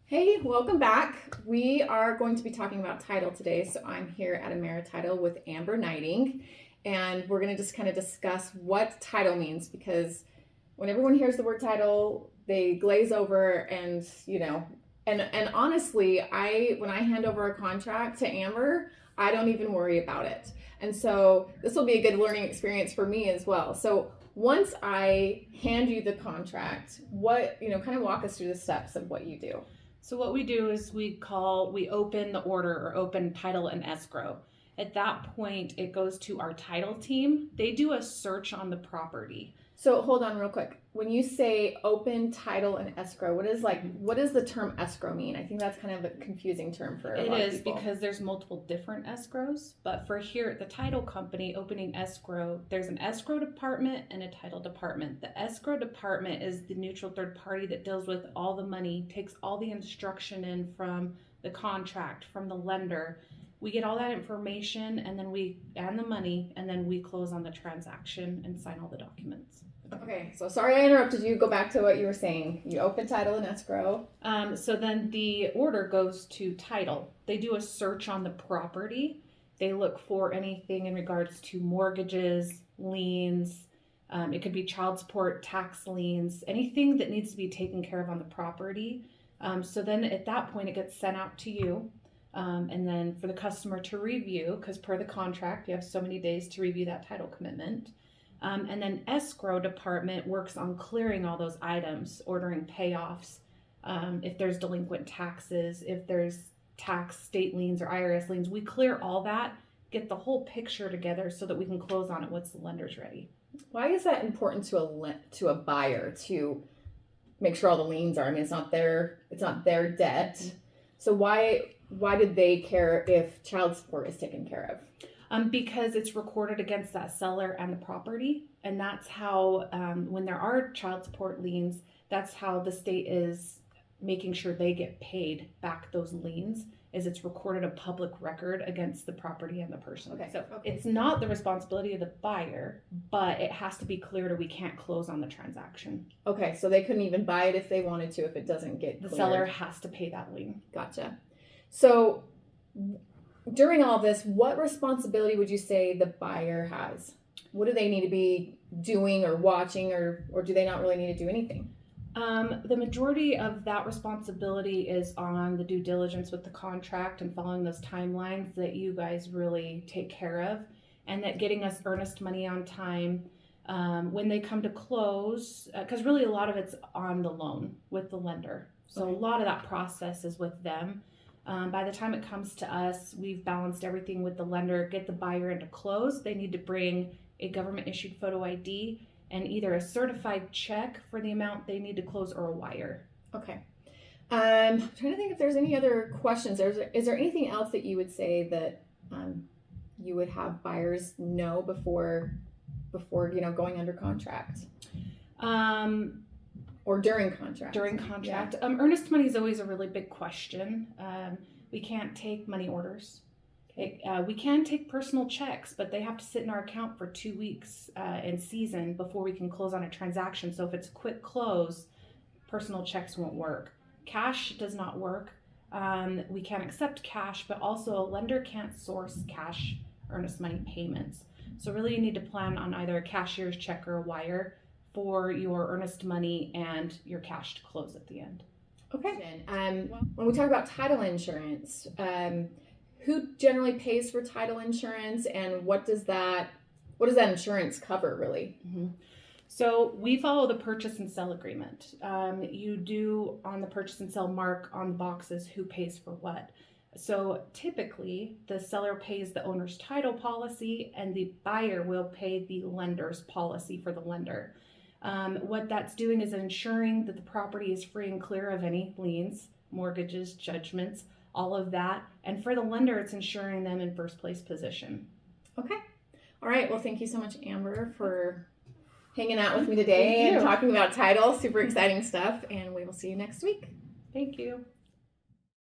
Hey, welcome back. We are going to be talking about title today. So I'm here at AmeriTitle with Amber Knighting, and we're going to just kind of discuss what title means, because when everyone hears the word title, they glaze over and honestly, when I hand over a contract to Amber, I don't even worry about it. And so this will be a good learning experience for me as well. So once I hand you the contract, kind of walk us through the steps of what you do. So what we do is we open the order or open title and escrow. At that point, it goes to our title team. They do a search on the property. So hold on real quick. When you say open title and escrow, what does the term escrow mean? I think that's kind of a confusing term for a lot of people. It is because there's multiple different escrows, but for here at the title company opening escrow, there's an escrow department and a title department. The escrow department is the neutral third party that deals with all the money, takes all the instruction in from the contract, from the lender. We get all that information and the money, and then we close on the transaction and sign all the documents. Okay, so sorry I interrupted you. Go back to what you were saying. You open title and escrow. So then the order goes to title. They do a search on the property. They look for anything in regards to mortgages, liens. It could be child support, tax liens, anything that needs to be taken care of on the property. So then at that point, it gets sent out to you. And then for the customer to review, because per the contract, you have so many days to review that title commitment. And then escrow department works on clearing all those items, ordering payoffs, if there's delinquent taxes, if there's tax state liens or IRS liens, we clear all that, get the whole picture together so that we can close on it once the lender's ready. Why is that important to a buyer to make sure all the liens are? I mean, it's not their debt. Mm-hmm. So why did they care if child support is taken care of? Because it's recorded against that seller and the property. And that's how, when there are child support liens, that's how the state is making sure they get paid back those liens, is it's recorded a public record against the property and the person. Okay. So it's not the responsibility of the buyer, but it has to be cleared or we can't close on the transaction. Okay, so they couldn't even buy it if they wanted to if it doesn't get cleared. The seller has to pay that lien. Gotcha. So during all this, what responsibility would you say the buyer has? What do they need to be doing or watching, or do they not really need to do anything? The majority of that responsibility is on the due diligence with the contract and following those timelines that you guys really take care of, and that getting us earnest money on time when they come to close, because really a lot of it's on the loan with the lender. So a lot of that process is with them. By the time it comes to us, we've balanced everything with the lender, get the buyer into close. They need to bring a government-issued photo ID and either a certified check for the amount they need to close or a wire. Okay. I'm trying to think if there's any other questions. Is there anything else that you would say that you would have buyers know before going under contract? Or during contract? During contract. Yeah. Earnest money is always a really big question. We can't take money orders. We can take personal checks, but they have to sit in our account for 2 weeks in season before we can close on a transaction. So if it's a quick close, personal checks won't work. Cash does not work. We can't accept cash, but also a lender can't source cash earnest money payments. So really you need to plan on either a cashier's check or a wire for your earnest money and your cash to close at the end. Okay. When we talk about title insurance, who generally pays for title insurance, and what does that insurance cover really? Mm-hmm. So we follow the purchase and sell agreement. You do on the purchase and sell mark on the boxes who pays for what. So typically the seller pays the owner's title policy and the buyer will pay the lender's policy for the lender. What that's doing is ensuring that the property is free and clear of any liens, mortgages, judgments, all of that. And for the lender, it's ensuring them in first place position. Okay. All right. Well, thank you so much, Amber, for hanging out with me today and talking about title. Super exciting stuff. And we will see you next week. Thank you.